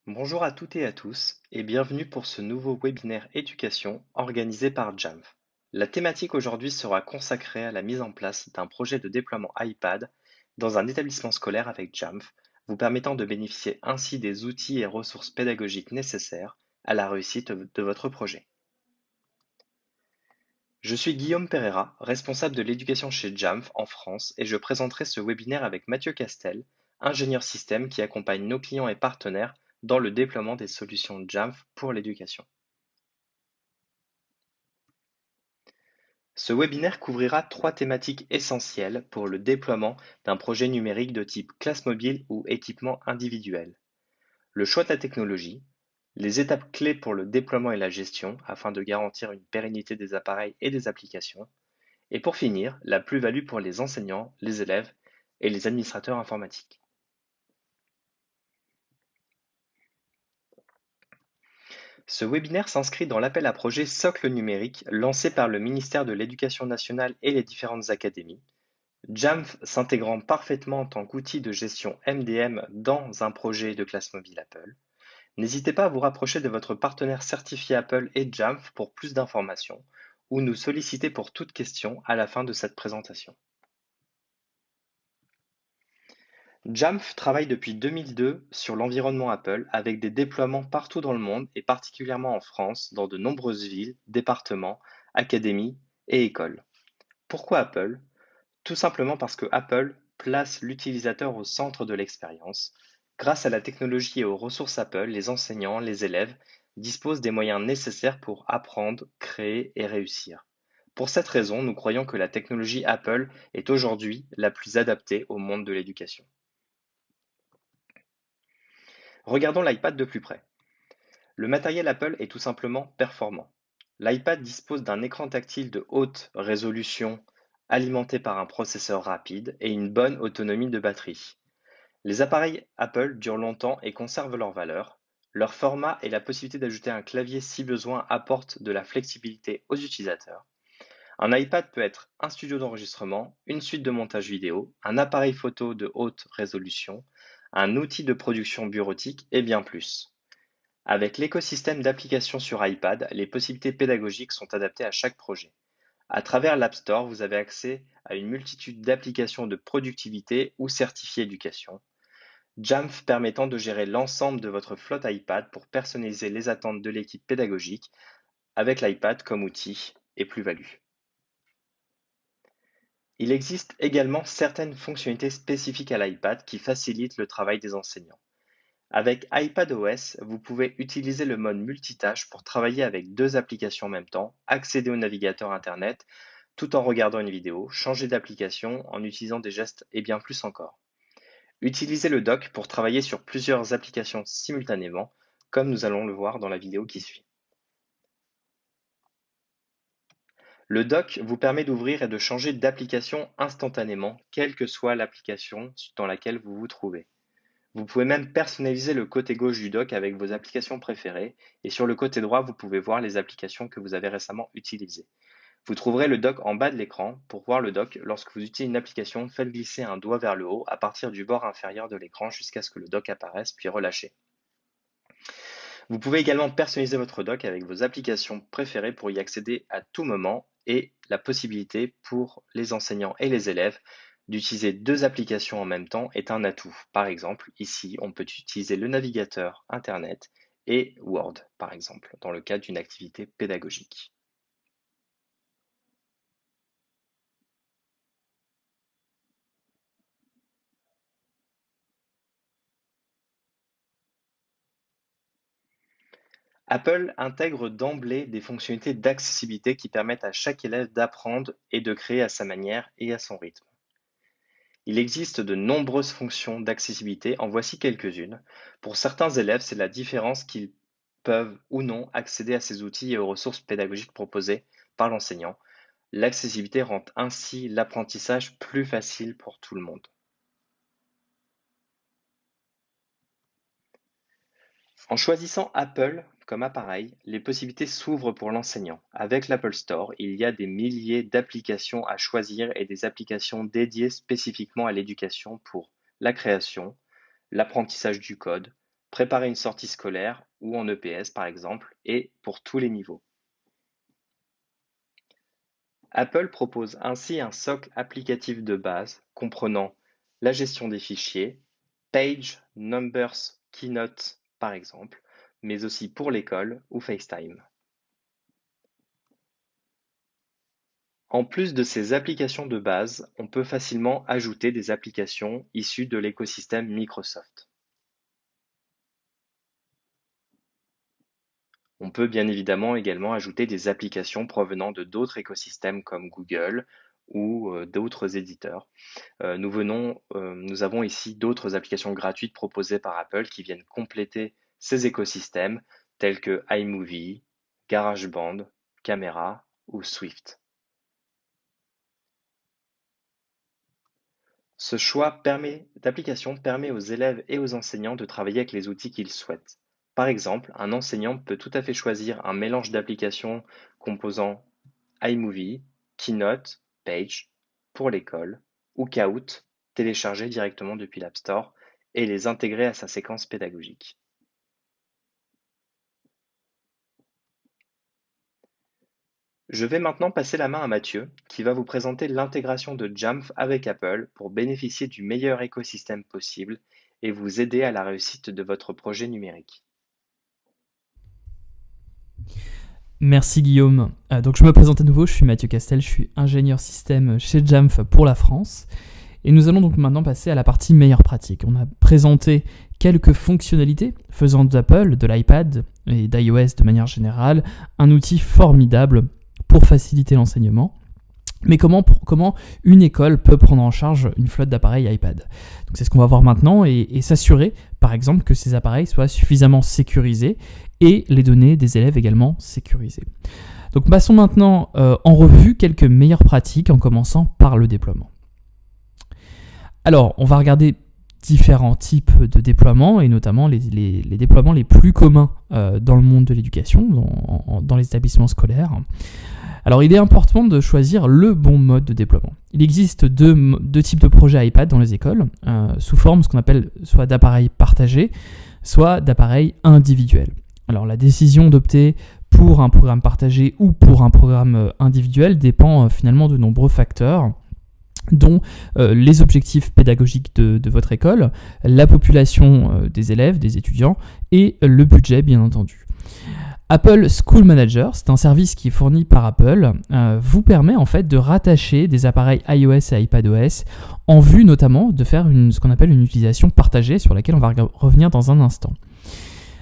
Bonjour à toutes et à tous et bienvenue pour ce nouveau webinaire éducation organisé par Jamf. La thématique aujourd'hui sera consacrée à la mise en place d'un projet de déploiement iPad dans un établissement scolaire avec Jamf, vous permettant de bénéficier ainsi des outils et ressources pédagogiques nécessaires à la réussite de votre projet. Je suis Guillaume Pereira, responsable de l'éducation chez Jamf en France et je présenterai ce webinaire avec Mathieu Castel, ingénieur système qui accompagne nos clients et partenaires dans le déploiement des solutions Jamf pour l'éducation. Ce webinaire couvrira trois thématiques essentielles pour le déploiement d'un projet numérique de type classe mobile ou équipement individuel. Le choix de la technologie, les étapes clés pour le déploiement et la gestion afin de garantir une pérennité des appareils et des applications, et pour finir, la plus-value pour les enseignants, les élèves et les administrateurs informatiques. Ce webinaire s'inscrit dans l'appel à projet Socle numérique lancé par le ministère de l'Éducation nationale et les différentes académies. Jamf s'intégrant parfaitement en tant qu'outil de gestion MDM dans un projet de classe mobile Apple. N'hésitez pas à vous rapprocher de votre partenaire certifié Apple et Jamf pour plus d'informations ou nous solliciter pour toute question à la fin de cette présentation. Jamf travaille depuis 2002 sur l'environnement Apple avec des déploiements partout dans le monde et particulièrement en France dans de nombreuses villes, départements, académies et écoles. Pourquoi Apple? Tout simplement parce que Apple place l'utilisateur au centre de l'expérience. Grâce à la technologie et aux ressources Apple, les enseignants, les élèves disposent des moyens nécessaires pour apprendre, créer et réussir. Pour cette raison, nous croyons que la technologie Apple est aujourd'hui la plus adaptée au monde de l'éducation. Regardons l'iPad de plus près. Le matériel Apple est tout simplement performant. L'iPad dispose d'un écran tactile de haute résolution alimenté par un processeur rapide et une bonne autonomie de batterie. Les appareils Apple durent longtemps et conservent leur valeur. Leur format et la possibilité d'ajouter un clavier si besoin apportent de la flexibilité aux utilisateurs. Un iPad peut être un studio d'enregistrement, une suite de montage vidéo, un appareil photo de haute résolution, un outil de production bureautique et bien plus. Avec l'écosystème d'applications sur iPad, les possibilités pédagogiques sont adaptées à chaque projet. À travers l'App Store, vous avez accès à une multitude d'applications de productivité ou certifiées éducation. Jamf permettant de gérer l'ensemble de votre flotte iPad pour personnaliser les attentes de l'équipe pédagogique avec l'iPad comme outil et plus-value. Il existe également certaines fonctionnalités spécifiques à l'iPad qui facilitent le travail des enseignants. Avec iPadOS, vous pouvez utiliser le mode multitâche pour travailler avec deux applications en même temps, accéder au navigateur Internet tout en regardant une vidéo, changer d'application en utilisant des gestes et bien plus encore. Utilisez le dock pour travailler sur plusieurs applications simultanément, comme nous allons le voir dans la vidéo qui suit. Le dock vous permet d'ouvrir et de changer d'application instantanément, quelle que soit l'application dans laquelle vous vous trouvez. Vous pouvez même personnaliser le côté gauche du dock avec vos applications préférées et sur le côté droit, vous pouvez voir les applications que vous avez récemment utilisées. Vous trouverez le dock en bas de l'écran. Pour voir le dock, lorsque vous utilisez une application, faites glisser un doigt vers le haut à partir du bord inférieur de l'écran jusqu'à ce que le dock apparaisse, puis relâchez. Vous pouvez également personnaliser votre dock avec vos applications préférées pour y accéder à tout moment et la possibilité pour les enseignants et les élèves d'utiliser deux applications en même temps est un atout. Par exemple, ici, on peut utiliser le navigateur Internet et Word, par exemple, dans le cadre d'une activité pédagogique. Apple intègre d'emblée des fonctionnalités d'accessibilité qui permettent à chaque élève d'apprendre et de créer à sa manière et à son rythme. Il existe de nombreuses fonctions d'accessibilité, en voici quelques-unes. Pour certains élèves, c'est la différence qu'ils peuvent ou non accéder à ces outils et aux ressources pédagogiques proposées par l'enseignant. L'accessibilité rend ainsi l'apprentissage plus facile pour tout le monde. En choisissant Apple comme appareil, les possibilités s'ouvrent pour l'enseignant. Avec l'Apple Store, il y a des milliers d'applications à choisir et des applications dédiées spécifiquement à l'éducation pour la création, l'apprentissage du code, préparer une sortie scolaire ou en EPS par exemple, et pour tous les niveaux. Apple propose ainsi un socle applicatif de base comprenant la gestion des fichiers, Page, Numbers, Keynote par exemple, mais aussi pour l'école ou FaceTime. En plus de ces applications de base, on peut facilement ajouter des applications issues de l'écosystème Microsoft. On peut bien évidemment également ajouter des applications provenant de d'autres écosystèmes comme Google ou d'autres éditeurs. Nous avons ici d'autres applications gratuites proposées par Apple qui viennent compléter ces écosystèmes tels que iMovie, GarageBand, Camera ou Swift. Ce choix d'application permet aux élèves et aux enseignants de travailler avec les outils qu'ils souhaitent. Par exemple, un enseignant peut tout à fait choisir un mélange d'applications composant iMovie, Keynote, Page pour l'école ou Kahoot téléchargé directement depuis l'App Store et les intégrer à sa séquence pédagogique. Je vais maintenant passer la main à Mathieu, qui va vous présenter l'intégration de Jamf avec Apple pour bénéficier du meilleur écosystème possible et vous aider à la réussite de votre projet numérique. Merci Guillaume. Donc je me présente à nouveau, je suis Mathieu Castel, je suis ingénieur système chez Jamf pour la France. Et nous allons donc maintenant passer à la partie meilleure pratique. On a présenté quelques fonctionnalités faisant d'Apple, de l'iPad et d'iOS de manière générale un outil formidable pour faciliter l'enseignement. Mais comment une école peut prendre en charge une flotte d'appareils iPad? Donc c'est ce qu'on va voir maintenant et s'assurer par exemple que ces appareils soient suffisamment sécurisés et les données des élèves également sécurisées. Donc passons maintenant en revue quelques meilleures pratiques en commençant par le déploiement. Alors on va regarder différents types de déploiements et notamment les déploiements les plus communs dans le monde de l'éducation, dans les établissements scolaires. Alors il est important de choisir le bon mode de déploiement. Il existe deux types de projets iPad dans les écoles, sous forme ce qu'on appelle soit d'appareils partagés, soit d'appareils individuels. Alors la décision d'opter pour un programme partagé ou pour un programme individuel dépend finalement de nombreux facteurs, dont les objectifs pédagogiques de votre école, la population des élèves, des étudiants et le budget bien entendu. Apple School Manager, c'est un service qui est fourni par Apple, vous permet en fait de rattacher des appareils iOS et iPadOS en vue notamment de faire ce qu'on appelle une utilisation partagée sur laquelle on va revenir dans un instant.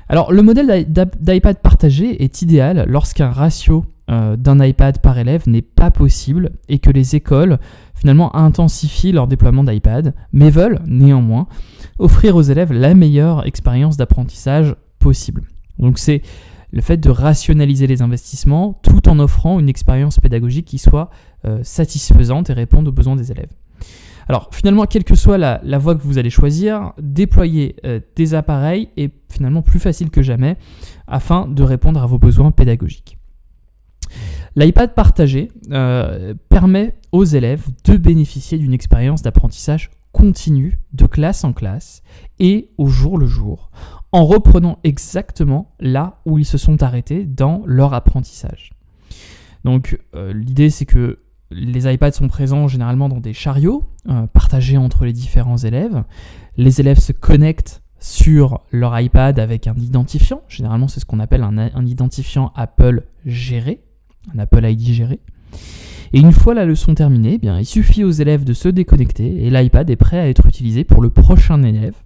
Alors le modèle d'iPad partagé est idéal lorsqu'un ratio d'un iPad par élève n'est pas possible et que les écoles finalement intensifient leur déploiement d'iPad, mais veulent néanmoins offrir aux élèves la meilleure expérience d'apprentissage possible. Donc c'est le fait de rationaliser les investissements tout en offrant une expérience pédagogique qui soit satisfaisante et réponde aux besoins des élèves. Alors finalement, quelle que soit la voie que vous allez choisir, déployer des appareils est finalement plus facile que jamais afin de répondre à vos besoins pédagogiques. L'iPad partagé permet aux élèves de bénéficier d'une expérience d'apprentissage continue de classe en classe et au jour le jour, en reprenant exactement là où ils se sont arrêtés dans leur apprentissage. Donc l'idée c'est que les iPads sont présents généralement dans des chariots partagés entre les différents élèves. Les élèves se connectent sur leur iPad avec un identifiant. Généralement c'est ce qu'on appelle un identifiant Apple géré, un Apple ID géré. Et une fois la leçon terminée, il suffit aux élèves de se déconnecter et l'iPad est prêt à être utilisé pour le prochain élève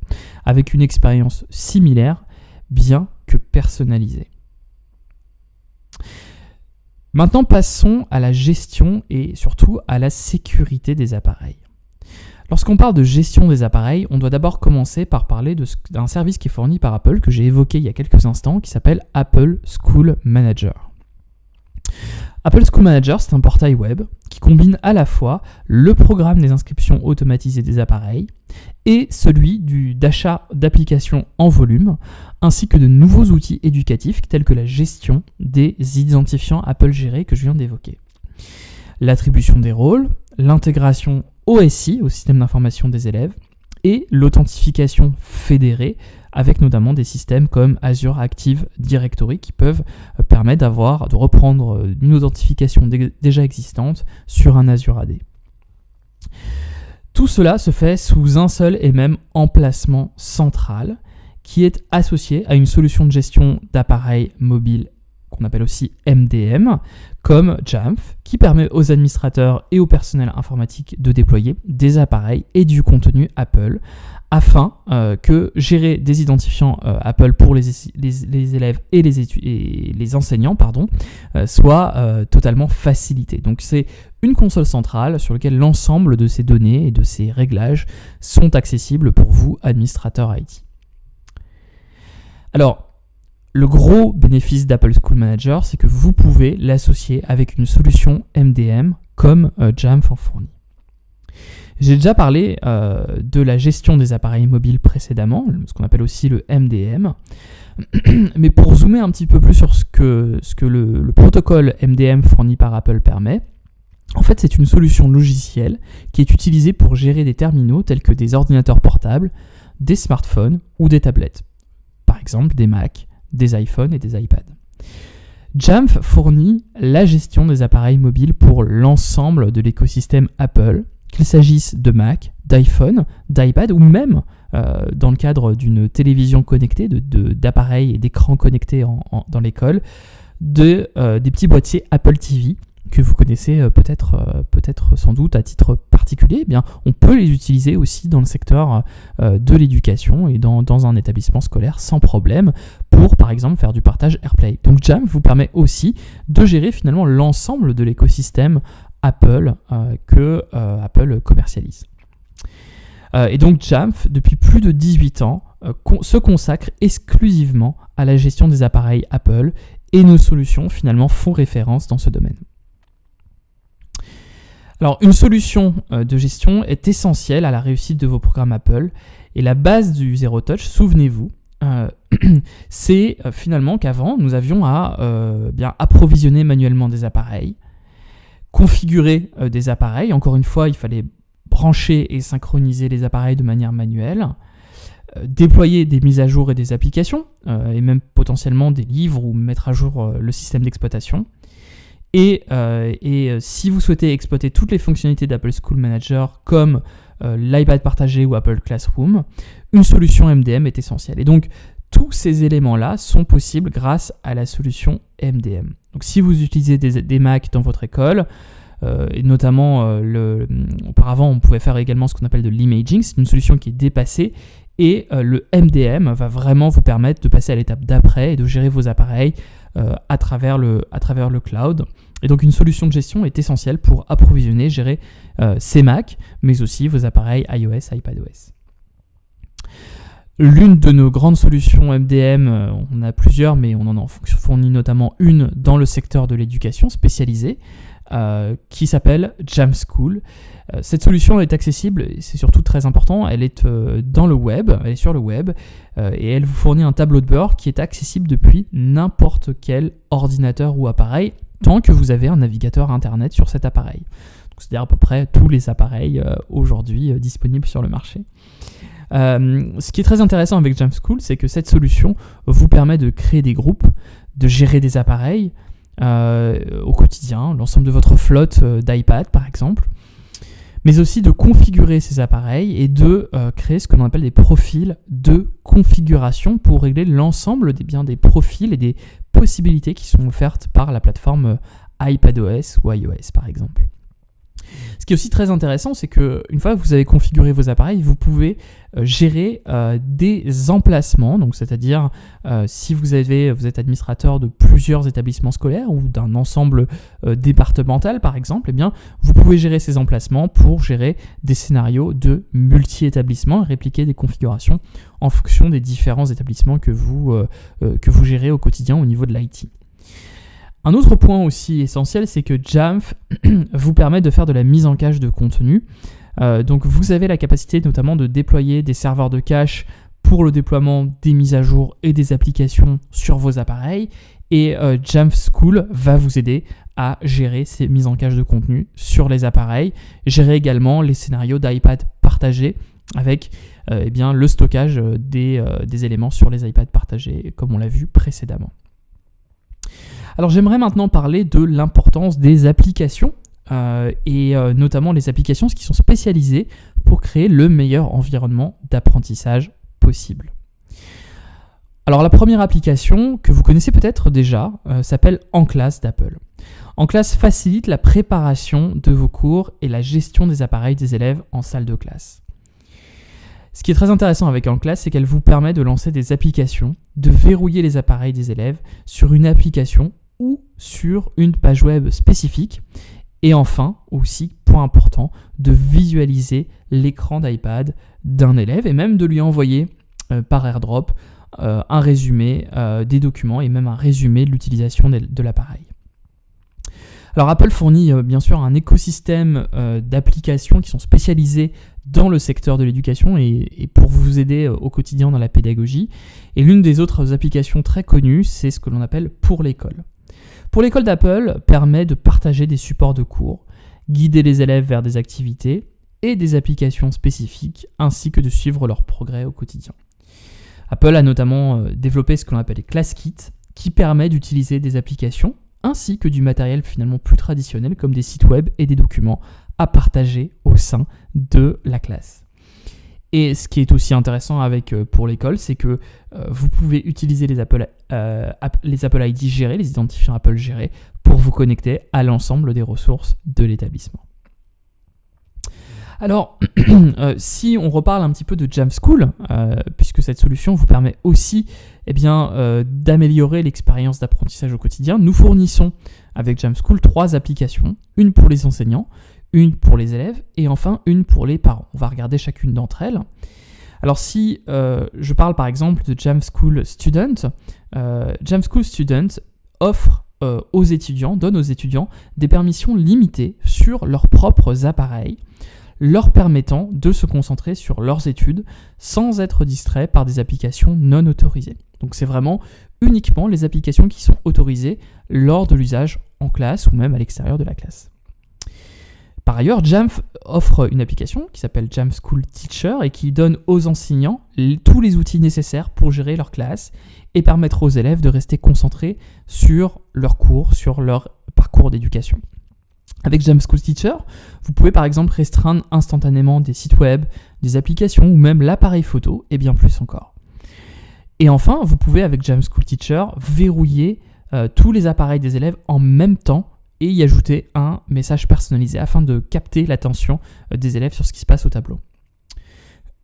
avec une expérience similaire, bien que personnalisée. Maintenant, passons à la gestion et surtout à la sécurité des appareils. Lorsqu'on parle de gestion des appareils, on doit d'abord commencer par parler d'un service qui est fourni par Apple que j'ai évoqué il y a quelques instants qui s'appelle Apple School Manager. Apple School Manager, c'est un portail web qui combine à la fois le programme des inscriptions automatisées des appareils et celui d'achat d'applications en volume, ainsi que de nouveaux outils éducatifs tels que la gestion des identifiants Apple gérés que je viens d'évoquer. L'attribution des rôles, l'intégration OSI, au système d'information des élèves, et l'authentification fédérée, avec notamment des systèmes comme Azure Active Directory qui peuvent permettre de reprendre une authentification déjà existante sur un Azure AD. Tout cela se fait sous un seul et même emplacement central qui est associé à une solution de gestion d'appareils mobiles qu'on appelle aussi MDM, comme Jamf, qui permet aux administrateurs et au personnel informatique de déployer des appareils et du contenu Apple afin que gérer des identifiants Apple pour les élèves et les enseignants soit totalement facilité. Donc c'est une console centrale sur laquelle l'ensemble de ces données et de ces réglages sont accessibles pour vous, administrateurs IT. Alors, le gros bénéfice d'Apple School Manager, c'est que vous pouvez l'associer avec une solution MDM comme Jamf en fournit. J'ai déjà parlé de la gestion des appareils mobiles précédemment, ce qu'on appelle aussi le MDM. Mais pour zoomer un petit peu plus sur ce que le protocole MDM fourni par Apple permet, en fait, c'est une solution logicielle qui est utilisée pour gérer des terminaux tels que des ordinateurs portables, des smartphones ou des tablettes. Par exemple, des Mac, des iPhones et des iPads. Jamf fournit la gestion des appareils mobiles pour l'ensemble de l'écosystème Apple, qu'il s'agisse de Mac, d'iPhone, d'iPad ou même, dans le cadre d'une télévision connectée, d'appareils et d'écrans connectés dans l'école, des petits boîtiers Apple TV que vous connaissez peut-être sans doute à titre particulier. Eh bien, on peut les utiliser aussi dans le secteur de l'éducation et dans un établissement scolaire sans problème pour, par exemple, faire du partage AirPlay. Donc Jamf vous permet aussi de gérer finalement l'ensemble de l'écosystème Apple que Apple commercialise. Et donc Jamf, depuis plus de 18 ans, se consacre exclusivement à la gestion des appareils Apple et nos solutions finalement font référence dans ce domaine. Alors, une solution de gestion est essentielle à la réussite de vos programmes Apple et la base du Zero Touch, souvenez-vous, c'est finalement qu'avant, nous avions à approvisionner manuellement des appareils, configurer des appareils. Encore une fois, il fallait brancher et synchroniser les appareils de manière manuelle, déployer des mises à jour et des applications, et même potentiellement des livres ou mettre à jour le système d'exploitation. Et si vous souhaitez exploiter toutes les fonctionnalités d'Apple School Manager comme l'iPad partagé ou Apple Classroom, une solution MDM est essentielle. Et donc, tous ces éléments-là sont possibles grâce à la solution MDM. Donc, si vous utilisez des Mac dans votre école, et notamment auparavant, on pouvait faire également ce qu'on appelle de l'imaging, c'est une solution qui est dépassée. Et le MDM va vraiment vous permettre de passer à l'étape d'après et de gérer vos appareils à travers le cloud. Et donc une solution de gestion est essentielle pour approvisionner, gérer ces Mac, mais aussi vos appareils iOS, iPadOS. L'une de nos grandes solutions MDM, on a plusieurs, mais on en fournit notamment une dans le secteur de l'éducation spécialisée, qui s'appelle Jamf School. Cette solution est accessible, et c'est surtout très important, elle est dans le web, elle est sur le web, et elle vous fournit un tableau de bord qui est accessible depuis n'importe quel ordinateur ou appareil, tant que vous avez un navigateur internet sur cet appareil. Donc, c'est-à-dire à peu près tous les appareils aujourd'hui disponibles sur le marché. Ce qui est très intéressant avec Jamf School, c'est que cette solution vous permet de créer des groupes, de gérer des appareils au quotidien, l'ensemble de votre flotte d'iPad par exemple, mais aussi de configurer ces appareils et de créer ce que l'on appelle des profils de configuration pour régler l'ensemble des profils et des possibilités qui sont offertes par la plateforme iPadOS ou iOS par exemple. Ce qui est aussi très intéressant, c'est qu'une fois que vous avez configuré vos appareils, vous pouvez gérer des emplacements, donc c'est-à-dire si vous êtes administrateur de plusieurs établissements scolaires ou d'un ensemble départemental par exemple, eh bien, vous pouvez gérer ces emplacements pour gérer des scénarios de multi-établissements et répliquer des configurations en fonction des différents établissements que vous gérez au quotidien au niveau de l'IT. Un autre point aussi essentiel, c'est que Jamf vous permet de faire de la mise en cache de contenu. Donc vous avez la capacité notamment de déployer des serveurs de cache pour le déploiement des mises à jour et des applications sur vos appareils. Et Jamf School va vous aider à gérer ces mises en cache de contenu sur les appareils, gérer également les scénarios d'iPad partagés avec le stockage des éléments sur les iPads partagés, comme on l'a vu précédemment. Alors j'aimerais maintenant parler de l'importance des applications, et notamment les applications qui sont spécialisées pour créer le meilleur environnement d'apprentissage possible. Alors la première application que vous connaissez peut-être déjà s'appelle Enclass d'Apple. Enclass facilite la préparation de vos cours et la gestion des appareils des élèves en salle de classe. Ce qui est très intéressant avec Enclass, c'est qu'elle vous permet de lancer des applications, de verrouiller les appareils des élèves sur une application ou sur une page web spécifique. Et enfin, aussi, point important, de visualiser l'écran d'iPad d'un élève et même de lui envoyer par AirDrop un résumé des documents et même un résumé de l'utilisation de l'appareil. Alors Apple fournit bien sûr un écosystème d'applications qui sont spécialisées dans le secteur de l'éducation et pour vous aider au quotidien dans la pédagogie. Et l'une des autres applications très connues, c'est ce que l'on appelle Pour l'école. Pour l'école d'Apple permet de partager des supports de cours, guider les élèves vers des activités et des applications spécifiques, ainsi que de suivre leur progrès au quotidien. Apple a notamment développé ce que l'on appelle les ClassKit, qui permet d'utiliser des applications ainsi que du matériel finalement plus traditionnel comme des sites web et des documents à partager au sein de la classe. Et ce qui est aussi intéressant avec Pour l'école, c'est que vous pouvez utiliser les Apple ID gérés, les identifiants Apple gérés, pour vous connecter à l'ensemble des ressources de l'établissement. Alors, si on reparle un petit peu de Jamschool, puisque cette solution vous permet aussi d'améliorer l'expérience d'apprentissage au quotidien, nous fournissons avec Jamschool 3 applications, une pour les enseignants, une pour les élèves et enfin une pour les parents. On va regarder chacune d'entre elles. Alors si je parle par exemple de Jamschool Student, Jamschool Student donne aux étudiants des permissions limitées sur leurs propres appareils, leur permettant de se concentrer sur leurs études sans être distraits par des applications non autorisées. Donc c'est vraiment uniquement les applications qui sont autorisées lors de l'usage en classe ou même à l'extérieur de la classe. Par ailleurs, Jamf offre une application qui s'appelle Jamschool Teacher et qui donne aux enseignants tous les outils nécessaires pour gérer leur classe et permettre aux élèves de rester concentrés sur leurs cours, sur leur parcours d'éducation. Avec Jamschool Teacher, vous pouvez par exemple restreindre instantanément des sites web, des applications ou même l'appareil photo et bien plus encore. Et enfin, vous pouvez avec Jamschool Teacher verrouiller tous les appareils des élèves en même temps et y ajouter un message personnalisé afin de capter l'attention des élèves sur ce qui se passe au tableau.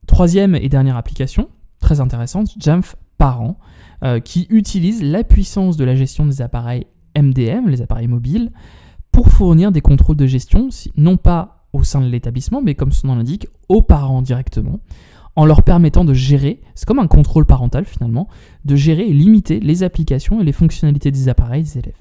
Troisième et dernière application, très intéressante, Jamf Parents, qui utilise la puissance de la gestion des appareils MDM, les appareils mobiles, pour fournir des contrôles de gestion, non pas au sein de l'établissement, mais comme son nom l'indique, aux parents directement, en leur permettant de gérer, c'est comme un contrôle parental finalement, de gérer et limiter les applications et les fonctionnalités des appareils des élèves.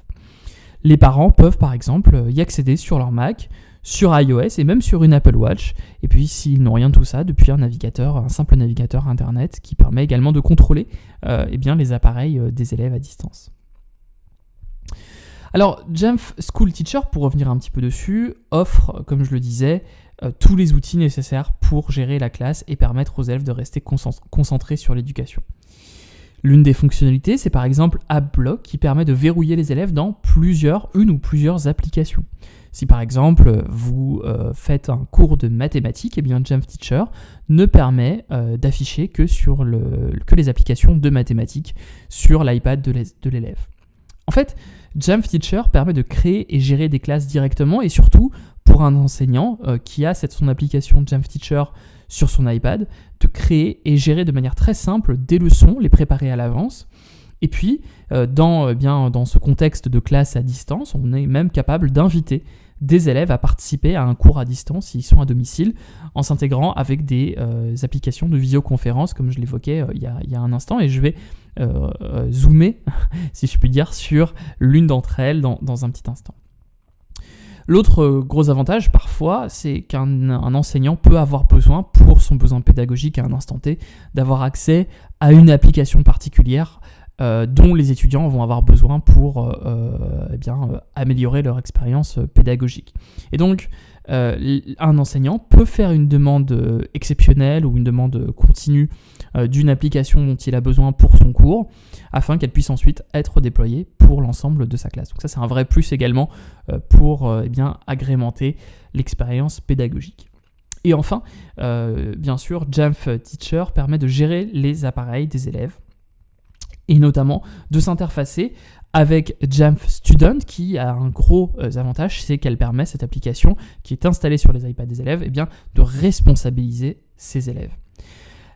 Les parents peuvent par exemple y accéder sur leur Mac, sur iOS et même sur une Apple Watch, et puis s'ils n'ont rien de tout ça, depuis un simple navigateur internet qui permet également de contrôler les appareils des élèves à distance. Alors, Jamschool Teacher, pour revenir un petit peu dessus, offre, comme je le disais, tous les outils nécessaires pour gérer la classe et permettre aux élèves de rester concentrés sur l'éducation. L'une des fonctionnalités, c'est par exemple AppBlock qui permet de verrouiller les élèves dans une ou plusieurs applications. Si par exemple vous faites un cours de mathématiques, Jamf Teacher ne permet d'afficher que les applications de mathématiques sur l'iPad de l'élève. En fait, Jamf Teacher permet de créer et gérer des classes directement et surtout pour un enseignant qui a son application Jamf Teacher sur son iPad, de créer et gérer de manière très simple des leçons, les préparer à l'avance. Et puis, dans ce contexte de classe à distance, on est même capable d'inviter des élèves à participer à un cours à distance s'ils sont à domicile, en s'intégrant avec des applications de visioconférence, comme je l'évoquais il y a un instant, et je vais zoomer, si je puis dire, sur l'une d'entre elles dans un petit instant. L'autre gros avantage, parfois, c'est qu'un enseignant peut avoir besoin, pour son besoin pédagogique à un instant T, d'avoir accès à une application particulière dont les étudiants vont avoir besoin pour améliorer leur expérience pédagogique. Et donc, un enseignant peut faire une demande exceptionnelle ou une demande continue d'une application dont il a besoin pour son cours, afin qu'elle puisse ensuite être déployée pour l'ensemble de sa classe. Donc ça, c'est un vrai plus également pour agrémenter l'expérience pédagogique. Et enfin, bien sûr, Jamf Teacher permet de gérer les appareils des élèves et notamment de s'interfacer avec Jamf Student, qui a un gros avantage, c'est qu'elle permet, cette application qui est installée sur les iPads des élèves, de responsabiliser ses élèves.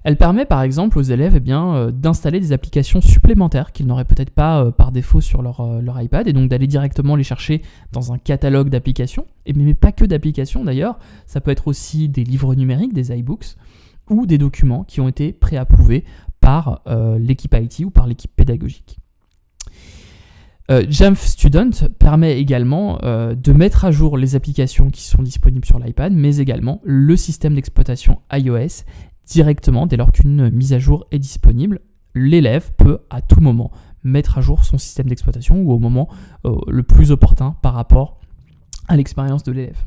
Elle permet par exemple aux élèves d'installer des applications supplémentaires qu'ils n'auraient peut-être pas par défaut sur leur iPad, et donc d'aller directement les chercher dans un catalogue d'applications, mais pas que d'applications d'ailleurs, ça peut être aussi des livres numériques, des iBooks, ou des documents qui ont été préapprouvés par l'équipe IT ou par l'équipe pédagogique. Jamf Student permet également de mettre à jour les applications qui sont disponibles sur l'iPad, mais également le système d'exploitation iOS directement dès lors qu'une mise à jour est disponible. L'élève peut à tout moment mettre à jour son système d'exploitation ou au moment le plus opportun par rapport à l'expérience de l'élève.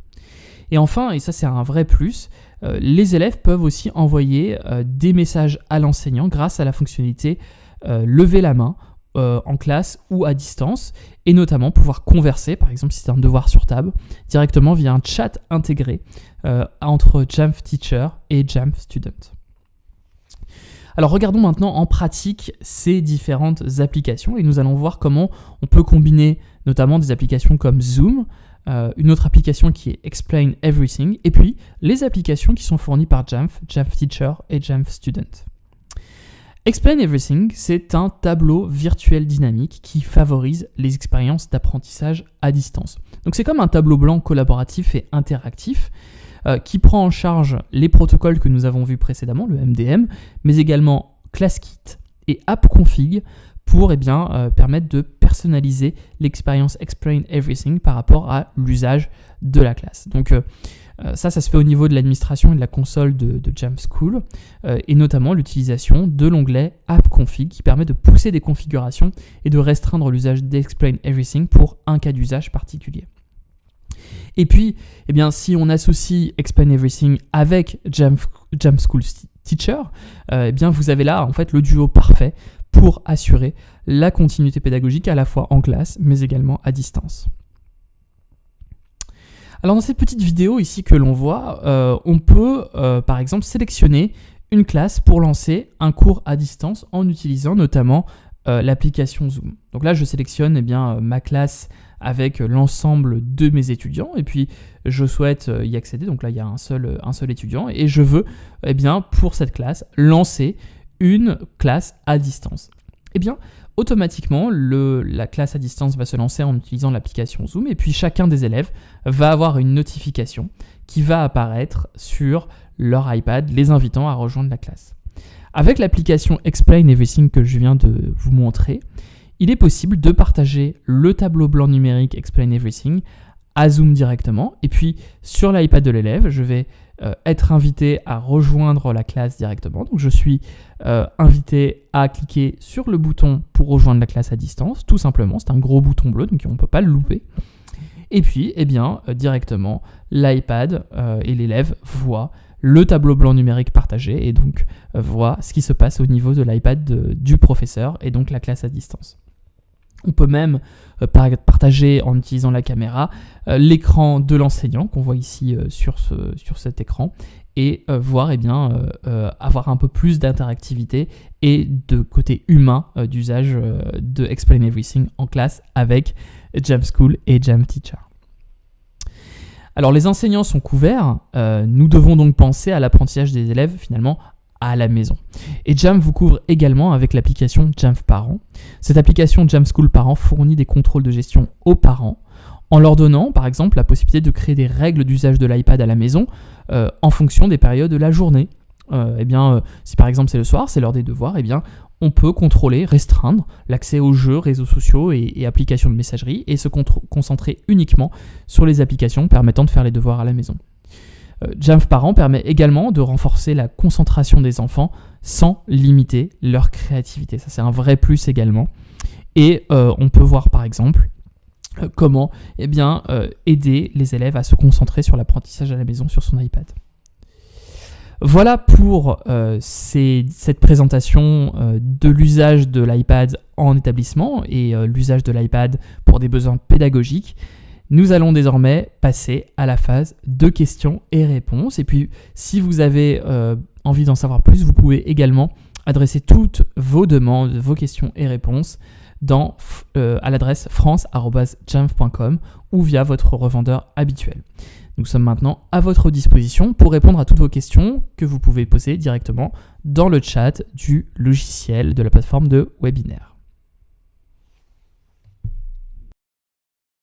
Et enfin, et ça c'est un vrai plus, les élèves peuvent aussi envoyer des messages à l'enseignant grâce à la fonctionnalité lever la main en classe ou à distance, et notamment pouvoir converser, par exemple si c'est un devoir sur table, directement via un chat intégré entre Jamf Teacher et Jamf Student. Alors regardons maintenant en pratique ces différentes applications et nous allons voir comment on peut combiner notamment des applications comme Zoom, une autre application qui est Explain Everything, et puis les applications qui sont fournies par Jamf, Jamf Teacher et Jamf Student. Explain Everything, c'est un tableau virtuel dynamique qui favorise les expériences d'apprentissage à distance. Donc c'est comme un tableau blanc collaboratif et interactif qui prend en charge les protocoles que nous avons vus précédemment, le MDM, mais également ClassKit et AppConfig pour permettre de personnaliser l'expérience Explain Everything par rapport à l'usage de la classe. Donc ça se fait au niveau de l'administration et de la console de Jamf School, et notamment l'utilisation de l'onglet AppConfig qui permet de pousser des configurations et de restreindre l'usage d'Explain Everything pour un cas d'usage particulier. Et puis, si on associe Explain Everything avec Jamf School Teacher, vous avez là en fait le duo parfait pour assurer la continuité pédagogique à la fois en classe mais également à distance. Alors dans cette petite vidéo ici que l'on voit, on peut par exemple sélectionner une classe pour lancer un cours à distance en utilisant notamment l'application Zoom. Donc là je sélectionne ma classe avec l'ensemble de mes étudiants et puis je souhaite y accéder. Donc là il y a un seul étudiant et je veux pour cette classe lancer une classe à distance. Automatiquement, la classe à distance va se lancer en utilisant l'application Zoom et puis chacun des élèves va avoir une notification qui va apparaître sur leur iPad, les invitant à rejoindre la classe. Avec l'application Explain Everything que je viens de vous montrer, il est possible de partager le tableau blanc numérique Explain Everything à Zoom directement et puis sur l'iPad de l'élève, je vais être invité à rejoindre la classe directement. Donc je suis invité à cliquer sur le bouton pour rejoindre la classe à distance, tout simplement. C'est un gros bouton bleu, donc on ne peut pas le louper. Et puis, directement, l'iPad et l'élève voient le tableau blanc numérique partagé et donc voient ce qui se passe au niveau de l'iPad du professeur et donc la classe à distance. On peut même partager en utilisant la caméra l'écran de l'enseignant qu'on voit ici sur cet écran et voir avoir un peu plus d'interactivité et de côté humain d'usage de Explain Everything en classe avec Jamf School et Jamf Teacher. Alors les enseignants sont couverts, nous devons donc penser à l'apprentissage des élèves finalement à la maison. Et Jamf vous couvre également avec l'application Jamf Parents. Cette application Jamf School Parents fournit des contrôles de gestion aux parents en leur donnant par exemple la possibilité de créer des règles d'usage de l'iPad à la maison en fonction des périodes de la journée. Si par exemple c'est le soir, c'est l'heure des devoirs, on peut contrôler, restreindre l'accès aux jeux, réseaux sociaux et applications de messagerie et se concentrer uniquement sur les applications permettant de faire les devoirs à la maison. Jamf Parents permet également de renforcer la concentration des enfants sans limiter leur créativité. Ça, c'est un vrai plus également. Et on peut voir par exemple comment aider les élèves à se concentrer sur l'apprentissage à la maison sur son iPad. Voilà pour cette présentation de l'usage de l'iPad en établissement et l'usage de l'iPad pour des besoins pédagogiques. Nous allons désormais passer à la phase de questions et réponses. Et puis, si vous avez envie d'en savoir plus, vous pouvez également adresser toutes vos demandes, vos questions et réponses à l'adresse france@jamf.com ou via votre revendeur habituel. Nous sommes maintenant à votre disposition pour répondre à toutes vos questions que vous pouvez poser directement dans le chat du logiciel de la plateforme de webinaire.